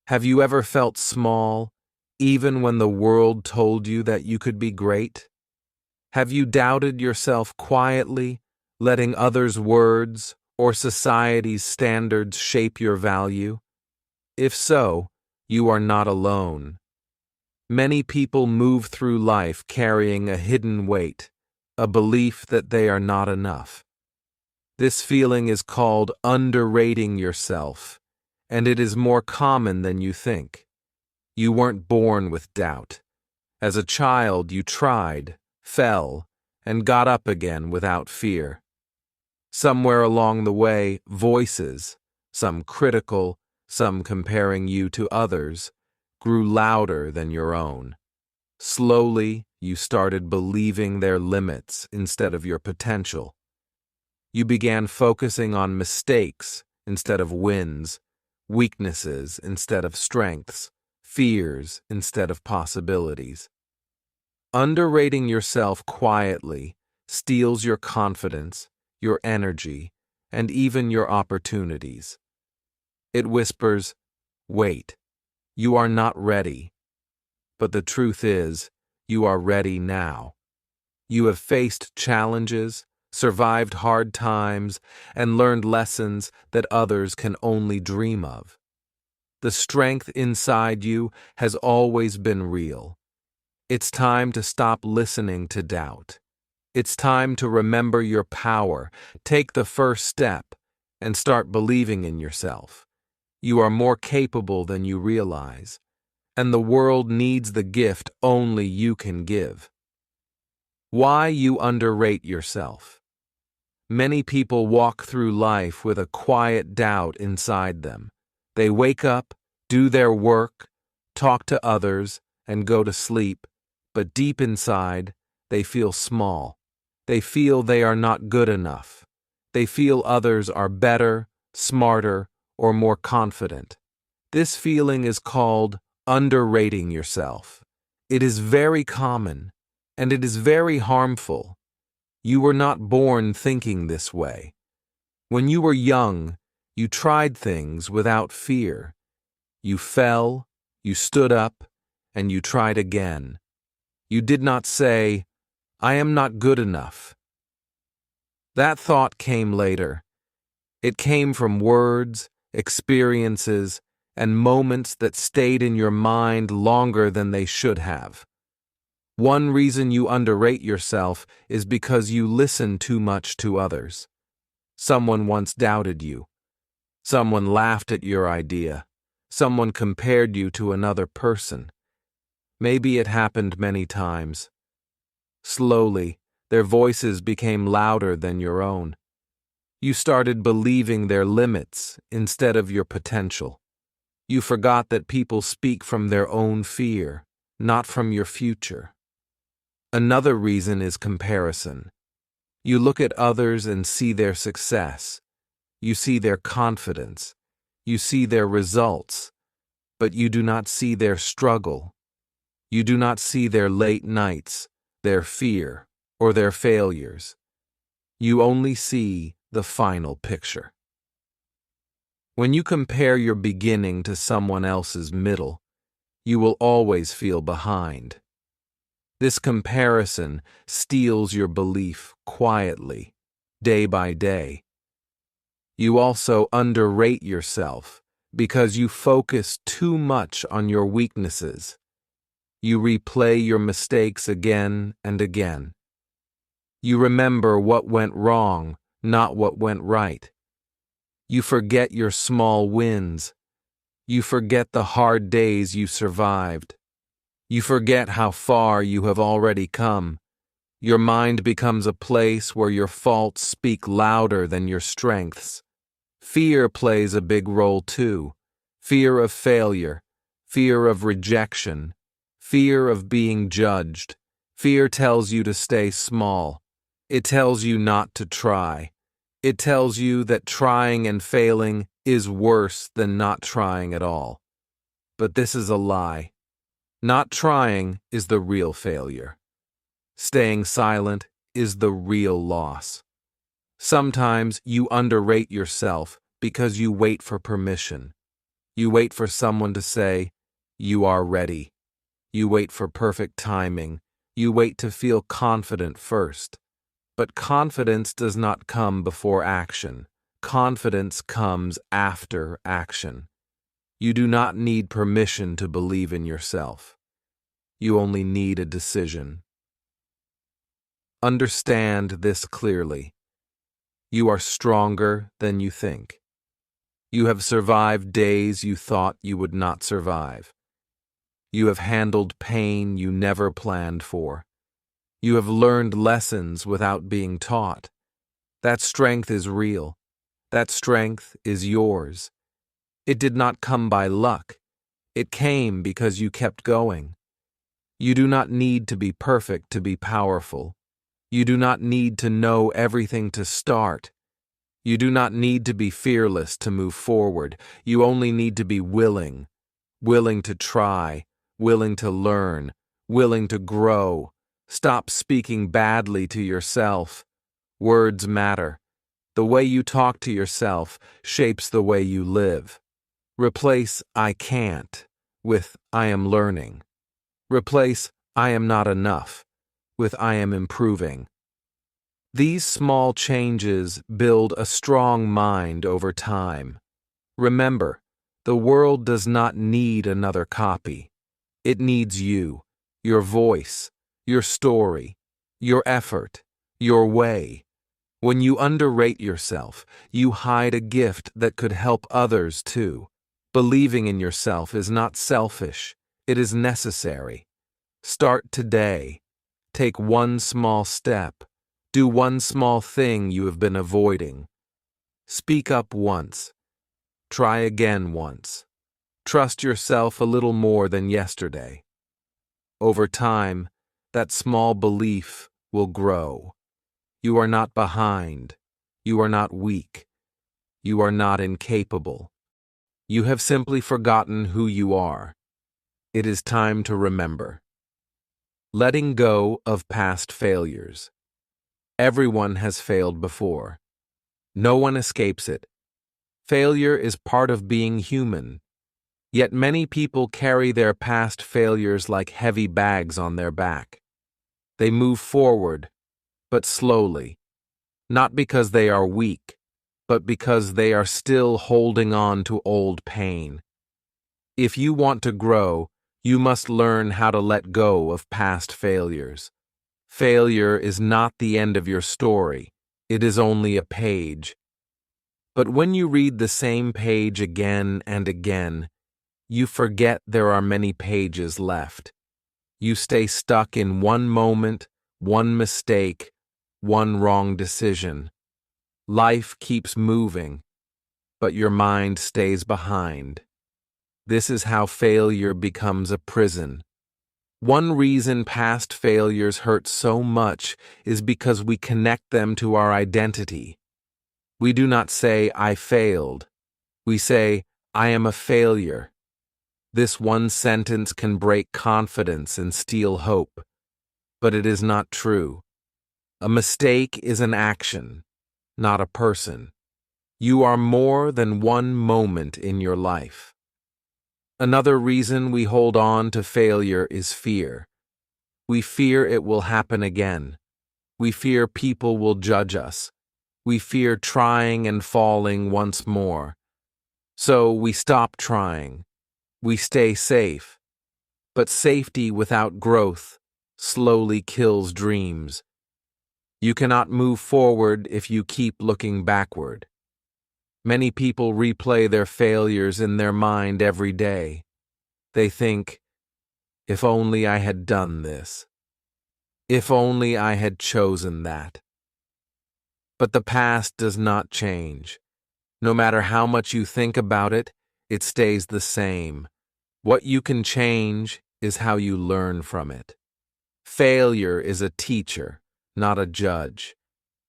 Have you ever felt small, even when the world told you that you could be great? Have you doubted yourself quietly, letting others' words or society's standards shape your value? If so, you are not alone. Many people move through life carrying a hidden weight, a belief that they are not enough. This feeling is called underrating yourself, and it is more common than you think. You weren't born with doubt. As a child, you tried, fell, and got up again without fear. Somewhere along the way, voices, some critical, some comparing you to others, grew louder than your own. Slowly, you started believing their limits instead of your potential. You began focusing on mistakes instead of wins, weaknesses instead of strengths, fears instead of possibilities. Underrating yourself quietly steals your confidence, your energy, and even your opportunities. It whispers, "Wait, you are not ready." But the truth is, you are ready now. You have faced challenges, survived hard times, and learned lessons that others can only dream of. The strength inside you has always been real. It's time to stop listening to doubt. It's time to remember your power, take the first step, and start believing in yourself. You are more capable than you realize, and the world needs the gift only you can give. Why you underrate yourself. Many people walk through life with a quiet doubt inside them. They wake up, do their work, talk to others, and go to sleep, but deep inside, they feel small. They feel they are not good enough. They feel others are better, smarter, or more confident. This feeling is called underrating yourself. It is very common, and it is very harmful. You were not born thinking this way. When you were young, you tried things without fear. You fell, you stood up, and you tried again. You did not say, "I am not good enough." That thought came later. It came from words, experiences, and moments that stayed in your mind longer than they should have. One reason you underrate yourself is because you listen too much to others. Someone once doubted you. Someone laughed at your idea. Someone compared you to another person. Maybe it happened many times. Slowly, their voices became louder than your own. You started believing their limits instead of your potential. You forgot that people speak from their own fear, not from your future. Another reason is comparison. You look at others and see their success. You see their confidence. You see their results. But you do not see their struggle. You do not see their late nights, their fear, or their failures. You only see the final picture. When you compare your beginning to someone else's middle, you will always feel behind. This comparison steals your belief quietly, day by day. You also underrate yourself because you focus too much on your weaknesses. You replay your mistakes again and again. You remember what went wrong, not what went right. You forget your small wins. You forget the hard days you survived. You forget how far you have already come. Your mind becomes a place where your faults speak louder than your strengths. Fear plays a big role too. Fear of failure, fear of rejection, fear of being judged. Fear tells you to stay small. It tells you not to try. It tells you that trying and failing is worse than not trying at all. But this is a lie. Not trying is the real failure. Staying silent is the real loss. Sometimes you underrate yourself because you wait for permission. You wait for someone to say, "You are ready." You wait for perfect timing. You wait to feel confident first. But confidence does not come before action. Confidence comes after action. You do not need permission to believe in yourself. You only need a decision. Understand this clearly. You are stronger than you think. You have survived days you thought you would not survive. You have handled pain you never planned for. You have learned lessons without being taught. That strength is real. That strength is yours. It did not come by luck. It came because you kept going. You do not need to be perfect to be powerful. You do not need to know everything to start. You do not need to be fearless to move forward. You only need to be willing. Willing to try. Willing to learn. Willing to grow. Stop speaking badly to yourself. Words matter. The way you talk to yourself shapes the way you live. Replace "I can't" with "I am learning." Replace "I am not enough" with "I am improving." These small changes build a strong mind over time. Remember, the world does not need another copy. It needs you, your voice, your story, your effort, your way. When you underrate yourself, you hide a gift that could help others too. Believing in yourself is not selfish, it is necessary. Start today. Take one small step. Do one small thing you have been avoiding. Speak up once. Try again once. Trust yourself a little more than yesterday. Over time, that small belief will grow. You are not behind. You are not weak. You are not incapable. You have simply forgotten who you are. It is time to remember. Letting go of past failures. Everyone has failed before. No one escapes it. Failure is part of being human. Yet many people carry their past failures like heavy bags on their back. They move forward, but slowly. Not because they are weak, but because they are still holding on to old pain. If you want to grow, you must learn how to let go of past failures. Failure is not the end of your story. It is only a page. But when you read the same page again and again, you forget there are many pages left. You stay stuck in one moment, one mistake, one wrong decision. Life keeps moving, but your mind stays behind. This is how failure becomes a prison. One reason past failures hurt so much is because we connect them to our identity. We do not say, "I failed." We say, "I am a failure." This one sentence can break confidence and steal hope, but it is not true. A mistake is an action, not a person. You are more than one moment in your life. Another reason we hold on to failure is fear. We fear it will happen again. We fear people will judge us. We fear trying and falling once more. So we stop trying. We stay safe. But safety without growth slowly kills dreams. You cannot move forward if you keep looking backward. Many people replay their failures in their mind every day. They think, "If only I had done this. If only I had chosen that." But the past does not change. No matter how much you think about it, it stays the same. What you can change is how you learn from it. Failure is a teacher, not a judge.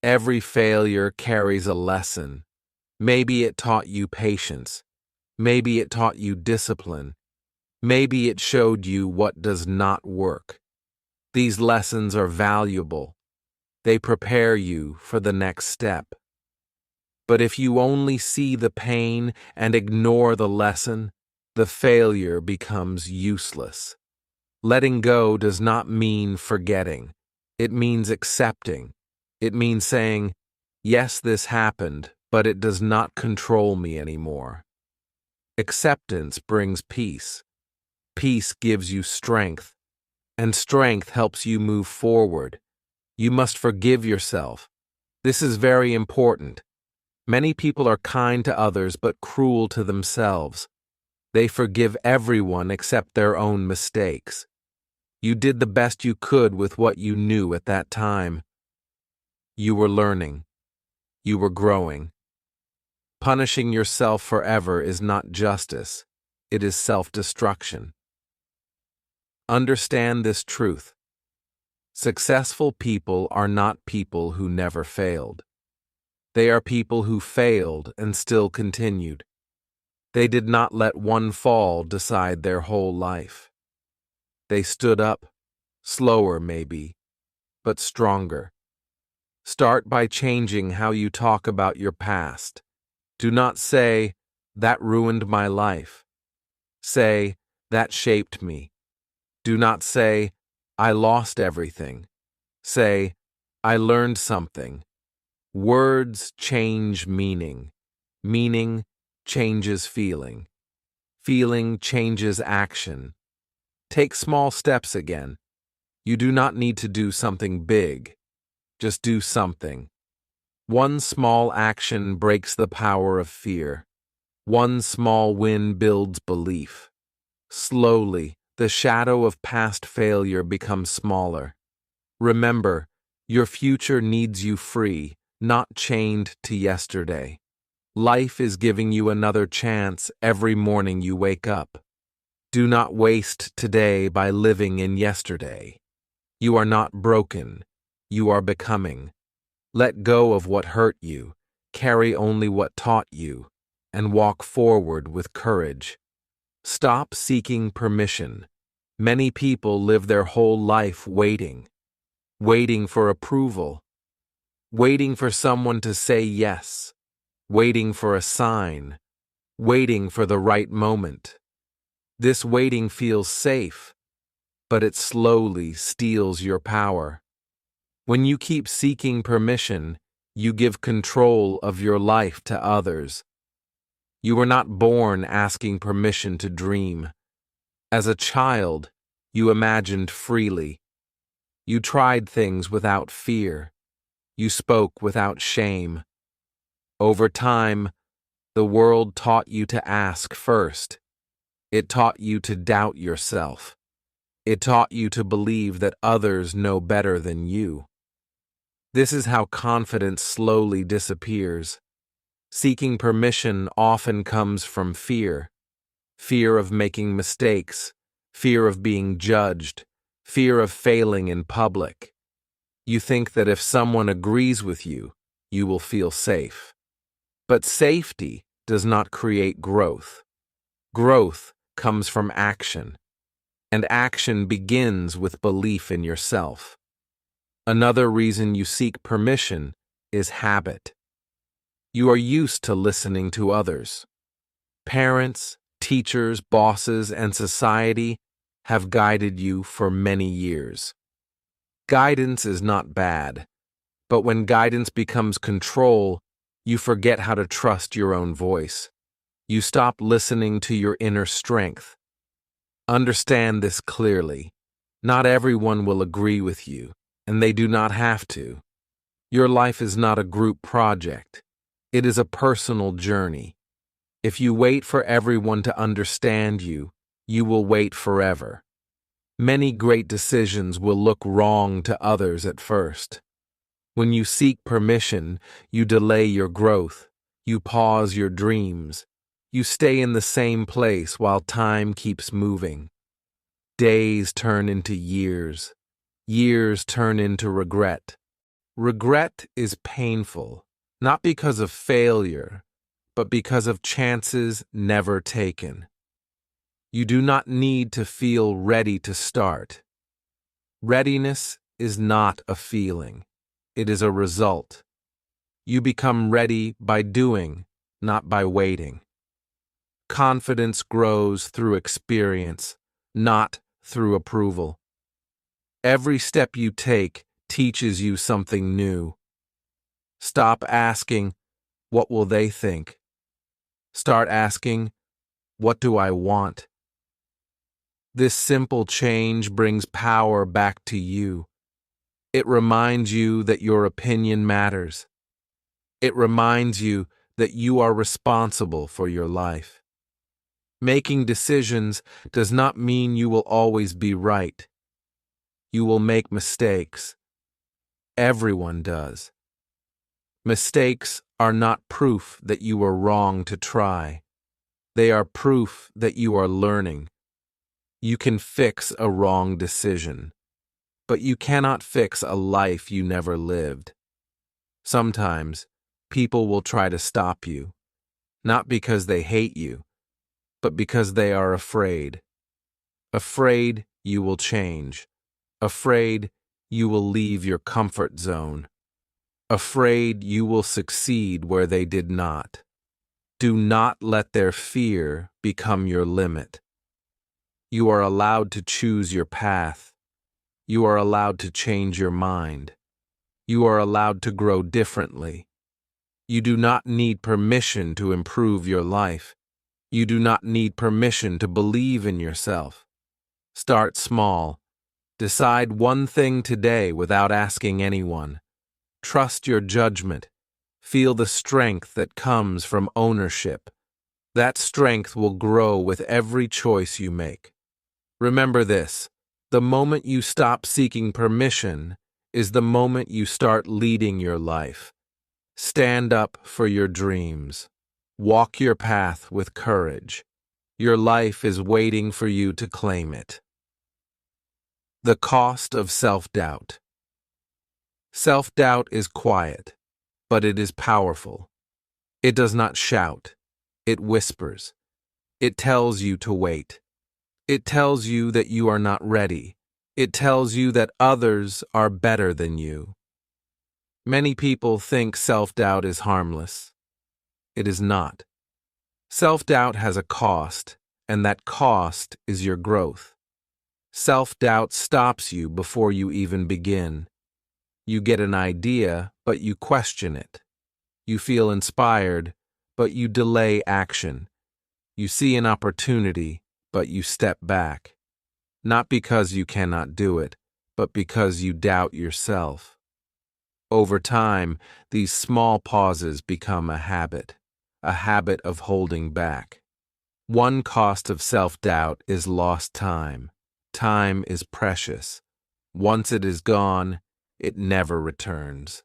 Every failure carries a lesson. Maybe it taught you patience. Maybe it taught you discipline. Maybe it showed you what does not work. These lessons are valuable. They prepare you for the next step. But if you only see the pain and ignore the lesson, the failure becomes useless. Letting go does not mean forgetting. It means accepting. It means saying, yes, this happened, but it does not control me anymore. Acceptance brings peace. Peace gives you strength, and strength helps you move forward. You must forgive yourself. This is very important. Many people are kind to others but cruel to themselves. They forgive everyone except their own mistakes. You did the best you could with what you knew at that time. You were learning. You were growing. Punishing yourself forever is not justice. It is self-destruction. Understand this truth. Successful people are not people who never failed. They are people who failed and still continued. They did not let one fall decide their whole life. They stood up, slower maybe, but stronger. Start by changing how you talk about your past. Do not say, that ruined my life. Say, that shaped me. Do not say, I lost everything. Say, I learned something. Words change meaning. Meaning changes feeling. Feeling changes action. Take small steps again. You do not need to do something big. Just do something. One small action breaks the power of fear. One small win builds belief. Slowly, the shadow of past failure becomes smaller. Remember, your future needs you free, not chained to yesterday. Life is giving you another chance every morning you wake up. Do not waste today by living in yesterday. You are not broken. You are becoming. Let go of what hurt you, carry only what taught you, and walk forward with courage. Stop seeking permission. Many people live their whole life waiting for approval, waiting for someone to say yes, waiting for a sign, waiting for the right moment. This waiting feels safe, but it slowly steals your power. When you keep seeking permission, you give control of your life to others. You were not born asking permission to dream. As a child, you imagined freely. You tried things without fear. You spoke without shame. Over time, the world taught you to ask first. It taught you to doubt yourself. It taught you to believe that others know better than you. This is how confidence slowly disappears. Seeking permission often comes from fear. Fear of making mistakes, fear of being judged, fear of failing in public. You think that if someone agrees with you, you will feel safe. But safety does not create growth. Growth comes from action, and action begins with belief in yourself. Another reason you seek permission is habit. You are used to listening to others. Parents, teachers, bosses, and society have guided you for many years. Guidance is not bad, but when guidance becomes control, you forget how to trust your own voice. You stop listening to your inner strength. Understand this clearly. Not everyone will agree with you, and they do not have to. Your life is not a group project. It is a personal journey. If you wait for everyone to understand you, you will wait forever. Many great decisions will look wrong to others at first. When you seek permission, you delay your growth. You pause your dreams. You stay in the same place while time keeps moving. Days turn into years. Years turn into regret. Regret is painful, not because of failure, but because of chances never taken. You do not need to feel ready to start. Readiness is not a feeling. It is a result. You become ready by doing, not by waiting. Confidence grows through experience, not through approval. Every step you take teaches you something new. Stop asking, "What will they think?" Start asking, "What do I want?" This simple change brings power back to you. It reminds you that your opinion matters. It reminds you that you are responsible for your life. Making decisions does not mean you will always be right. You will make mistakes. Everyone does. Mistakes are not proof that you were wrong to try. They are proof that you are learning. You can fix a wrong decision, but you cannot fix a life you never lived. Sometimes, people will try to stop you, not because they hate you, but because they are afraid. Afraid you will change. Afraid you will leave your comfort zone. Afraid you will succeed where they did not. Do not let their fear become your limit. You are allowed to choose your path. You are allowed to change your mind. You are allowed to grow differently. You do not need permission to improve your life. You do not need permission to believe in yourself. Start small. Decide one thing today without asking anyone. Trust your judgment. Feel the strength that comes from ownership. That strength will grow with every choice you make. Remember this: the moment you stop seeking permission is the moment you start leading your life. Stand up for your dreams. Walk your path with courage. Your life is waiting for you to claim it. The cost of self-doubt. Self-doubt is quiet, but it is powerful. It does not shout. It whispers. It tells you to wait. It tells you that you are not ready. It tells you that others are better than you. Many people think self-doubt is harmless. It is not. Self-doubt has a cost, and that cost is your growth. Self-doubt stops you before you even begin. You get an idea, but you question it. You feel inspired, but you delay action. You see an opportunity, but you step back. Not because you cannot do it, but because you doubt yourself. Over time, these small pauses become a habit of holding back. One cost of self-doubt is lost time. Time is precious. Once it is gone, it never returns.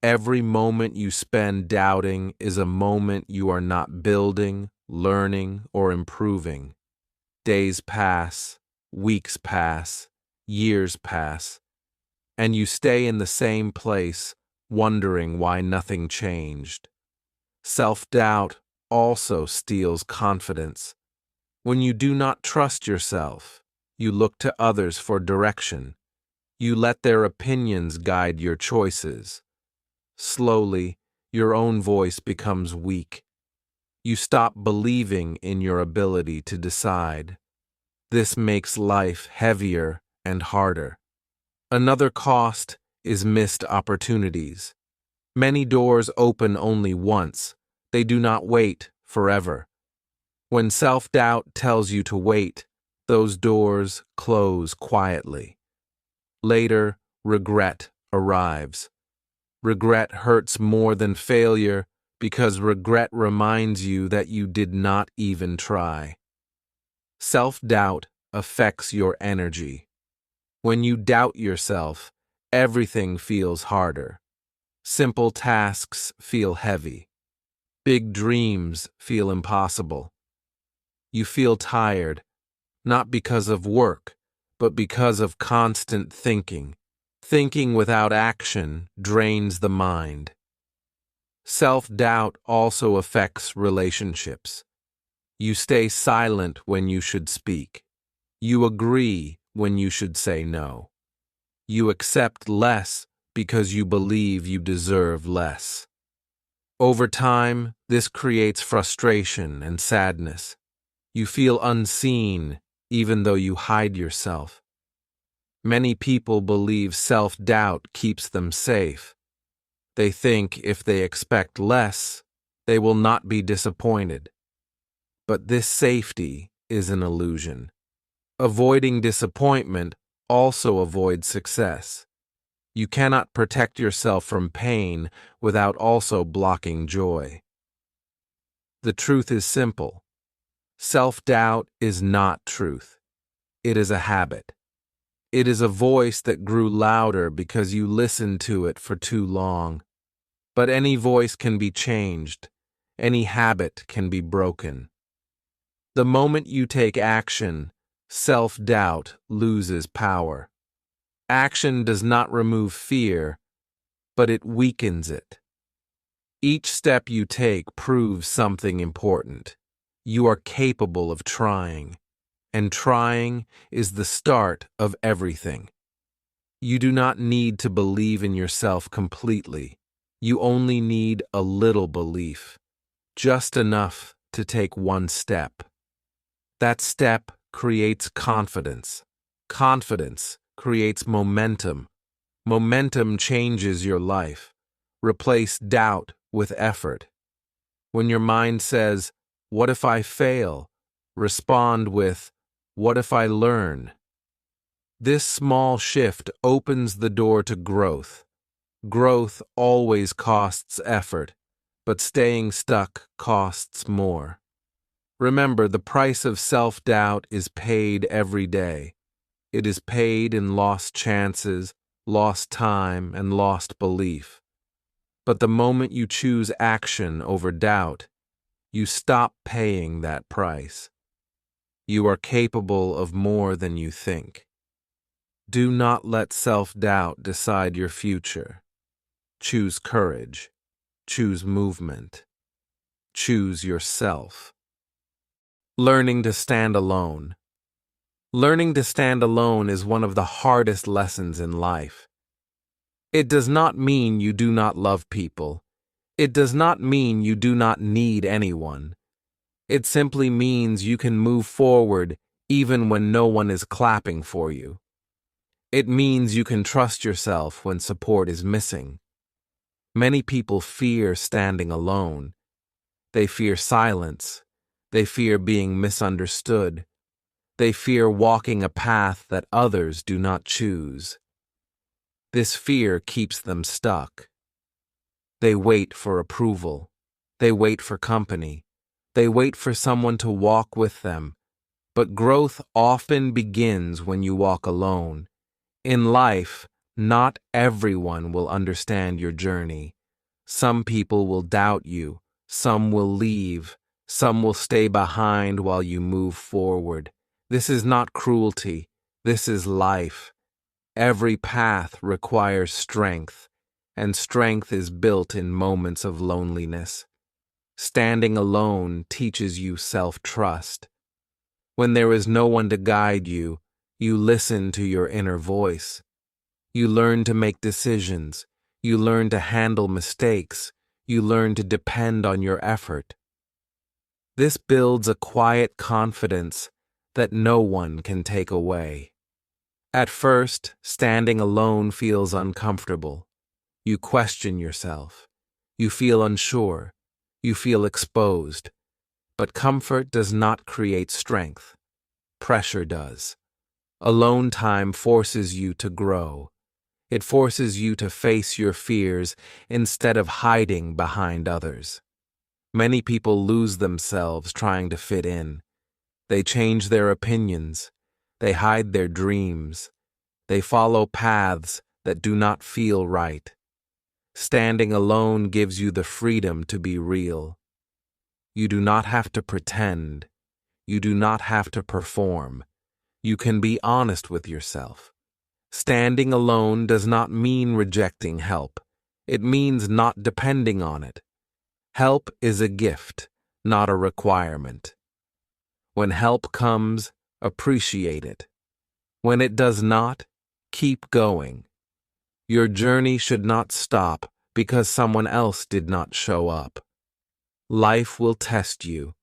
Every moment you spend doubting is a moment you are not building, learning, or improving. Days pass, weeks pass, years pass, and you stay in the same place, wondering why nothing changed. Self-doubt also steals confidence. When you do not trust yourself, you look to others for direction. You let their opinions guide your choices. Slowly, your own voice becomes weak. You stop believing in your ability to decide. This makes life heavier and harder. Another cost is missed opportunities. Many doors open only once. They do not wait forever. When self-doubt tells you to wait, those doors close quietly. Later, regret arrives. Regret hurts more than failure because regret reminds you that you did not even try. Self-doubt affects your energy. When you doubt yourself, everything feels harder. Simple tasks feel heavy. Big dreams feel impossible. You feel tired, not because of work, but because of constant thinking. Thinking without action drains the mind. Self-doubt also affects relationships. You stay silent when you should speak. You agree when you should say no. You accept less because you believe you deserve less. Over time, this creates frustration and sadness. You feel unseen even though you hide yourself. Many people believe self-doubt keeps them safe. They think if they expect less, they will not be disappointed. But this safety is an illusion. Avoiding disappointment also avoids success. You cannot protect yourself from pain without also blocking joy. The truth is simple. Self-doubt is not truth. It is a habit. It is a voice that grew louder because you listened to it for too long. But any voice can be changed. Any habit can be broken. The moment you take action, self-doubt loses power. Action does not remove fear, but it weakens it. Each step you take proves something important. You are capable of trying, and trying is the start of everything. You do not need to believe in yourself completely. You only need a little belief, just enough to take one step. That step creates confidence. Confidence creates momentum. Momentum changes your life. Replace doubt with effort. When your mind says, "What if I fail?" respond with, "What if I learn?" This small shift opens the door to growth. Growth always costs effort, but staying stuck costs more. Remember, the price of self-doubt is paid every day. It is paid in lost chances, lost time, and lost belief. But the moment you choose action over doubt, you stop paying that price. You are capable of more than you think. Do not let self-doubt decide your future. Choose courage. Choose movement. Choose yourself. Learning to stand alone. Learning to stand alone is one of the hardest lessons in life. It does not mean you do not love people. It does not mean you do not need anyone. It simply means you can move forward even when no one is clapping for you. It means you can trust yourself when support is missing. Many people fear standing alone. They fear silence. They fear being misunderstood. They fear walking a path that others do not choose. This fear keeps them stuck. They wait for approval. They wait for company. They wait for someone to walk with them. But growth often begins when you walk alone. In life, not everyone will understand your journey. Some people will doubt you. Some will leave. Some will stay behind while you move forward. This is not cruelty. This is life. Every path requires strength, and strength is built in moments of loneliness. Standing alone teaches you self-trust. When there is no one to guide you, you listen to your inner voice. You learn to make decisions. You learn to handle mistakes. You learn to depend on your effort. This builds a quiet confidence that no one can take away. At first, standing alone feels uncomfortable. You question yourself. You feel unsure. You feel exposed. But comfort does not create strength. Pressure does. Alone time forces you to grow. It forces you to face your fears instead of hiding behind others. Many people lose themselves trying to fit in. They change their opinions. They hide their dreams. They follow paths that do not feel right. Standing alone gives you the freedom to be real. You do not have to pretend. You do not have to perform. You can be honest with yourself. Standing alone does not mean rejecting help. It means not depending on it. Help is a gift, not a requirement. When help comes, appreciate it. When it does not, keep going. Your journey should not stop because someone else did not show up. Life will test you.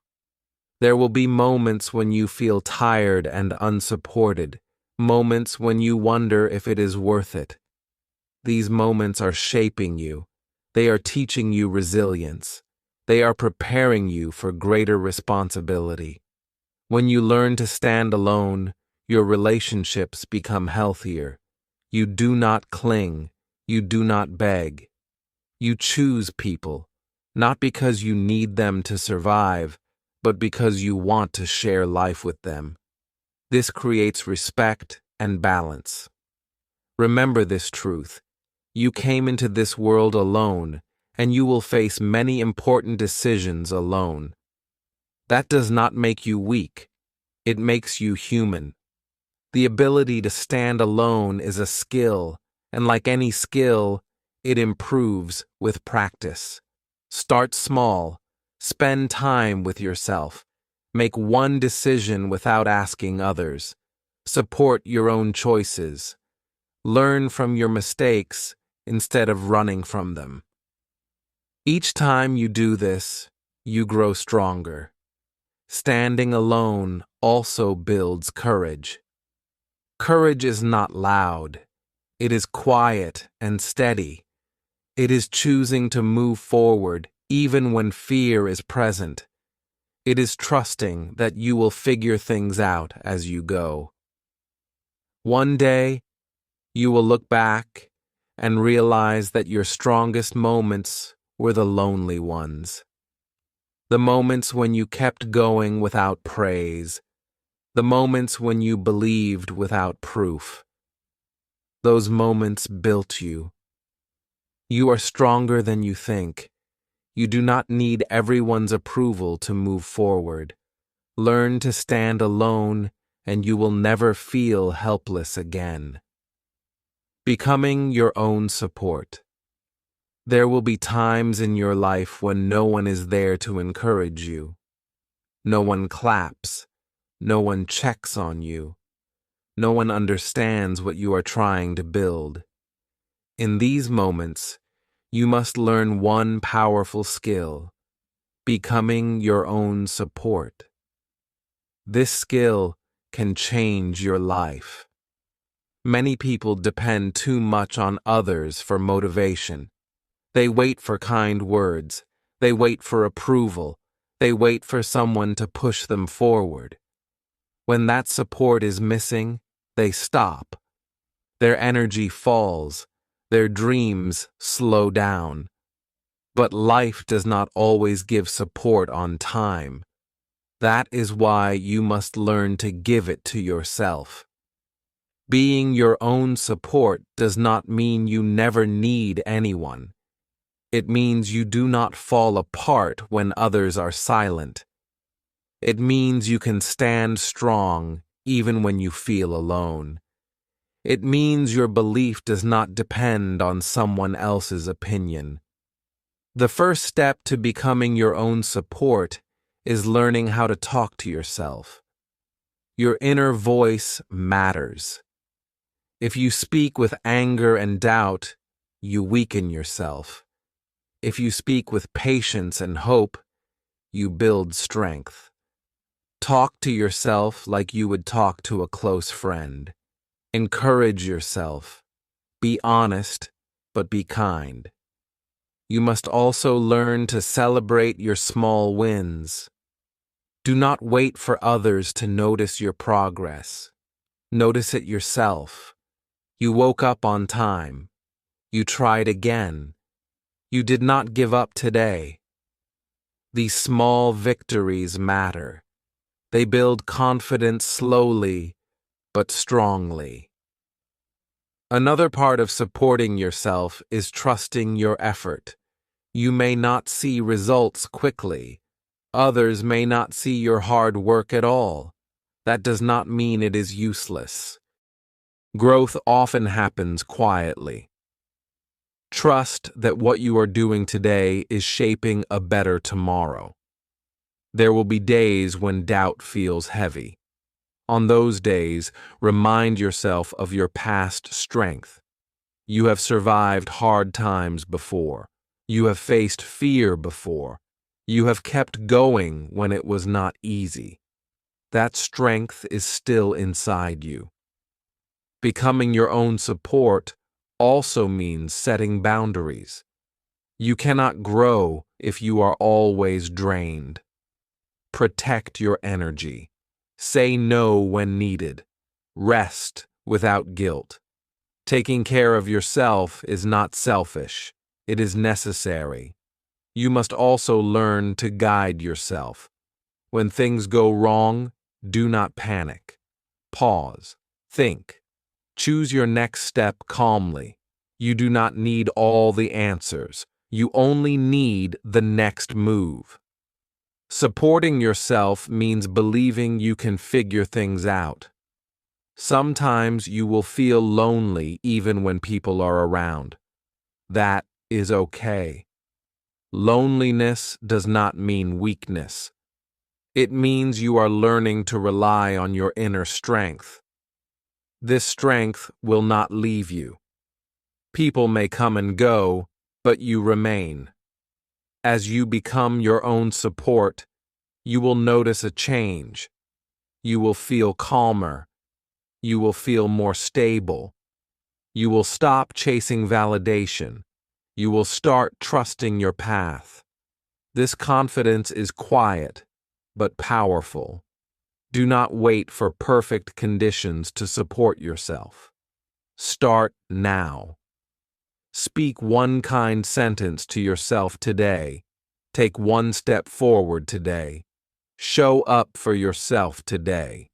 There will be moments when you feel tired and unsupported, moments when you wonder if it is worth it. These moments are shaping you. They are teaching you resilience. They are preparing you for greater responsibility. When you learn to stand alone, your relationships become healthier. You do not cling. You do not beg. You choose people, not because you need them to survive, but because you want to share life with them. This creates respect and balance. Remember this truth. You came into this world alone, and you will face many important decisions alone. That does not make you weak. It makes you human. The ability to stand alone is a skill, and like any skill, it improves with practice. Start small. Spend time with yourself. Make one decision without asking others. Support your own choices. Learn from your mistakes instead of running from them. Each time you do this, you grow stronger. Standing alone also builds courage. Courage is not loud. It is quiet and steady. It is choosing to move forward even when fear is present. It is trusting that you will figure things out as you go. One day, you will look back and realize that your strongest moments were the lonely ones. The moments when you kept going without praise. The moments when you believed without proof. Those moments built you. You are stronger than you think. You do not need everyone's approval to move forward. Learn to stand alone, and you will never feel helpless again. Becoming your own support. There will be times in your life when no one is there to encourage you. No one claps. No one checks on you. No one understands what you are trying to build. In these moments, you must learn one powerful skill: becoming your own support. This skill can change your life. Many people depend too much on others for motivation. They wait for kind words. They wait for approval. They wait for someone to push them forward. When that support is missing, they stop. Their energy falls. Their dreams slow down. But life does not always give support on time. That is why you must learn to give it to yourself. Being your own support does not mean you never need anyone. It means you do not fall apart when others are silent. It means you can stand strong even when you feel alone. It means your belief does not depend on someone else's opinion. The first step to becoming your own support is learning how to talk to yourself. Your inner voice matters. If you speak with anger and doubt, you weaken yourself. If you speak with patience and hope, you build strength. Talk to yourself like you would talk to a close friend. Encourage yourself. Be honest, but be kind. You must also learn to celebrate your small wins. Do not wait for others to notice your progress. Notice it yourself. You woke up on time. You tried again. You did not give up today. These small victories matter. They build confidence slowly, but strongly. Another part of supporting yourself is trusting your effort. You may not see results quickly. Others may not see your hard work at all. That does not mean it is useless. Growth often happens quietly. Trust that what you are doing today is shaping a better tomorrow. There will be days when doubt feels heavy. On those days, remind yourself of your past strength. You have survived hard times before. You have faced fear before. You have kept going when it was not easy. That strength is still inside you. Becoming your own support also means setting boundaries. You cannot grow if you are always drained. Protect your energy. Say no when needed. Rest without guilt. Taking care of yourself is not selfish. It is necessary. You must also learn to guide yourself. When things go wrong, do not panic. Pause. Think. Choose your next step calmly. You do not need all the answers. You only need the next move. Supporting yourself means believing you can figure things out. Sometimes you will feel lonely even when people are around. That is okay. Loneliness does not mean weakness. It means you are learning to rely on your inner strength. This strength will not leave you. People may come and go, but you remain. As you become your own support, you will notice a change. You will feel calmer. You will feel more stable. You will stop chasing validation. You will start trusting your path. This confidence is quiet, but powerful. Do not wait for perfect conditions to support yourself. Start now. Speak one kind sentence to yourself today. Take one step forward today. Show up for yourself today.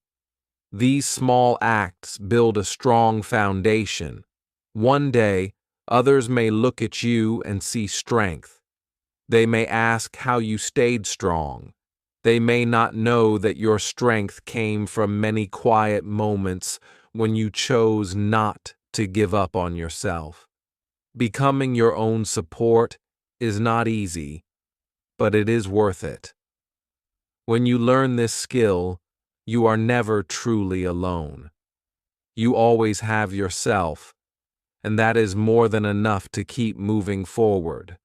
These small acts build a strong foundation. One day, others may look at you and see strength. They may ask how you stayed strong. They may not know that your strength came from many quiet moments when you chose not to give up on yourself. Becoming your own support is not easy, but it is worth it. When you learn this skill, you are never truly alone. You always have yourself, and that is more than enough to keep moving forward.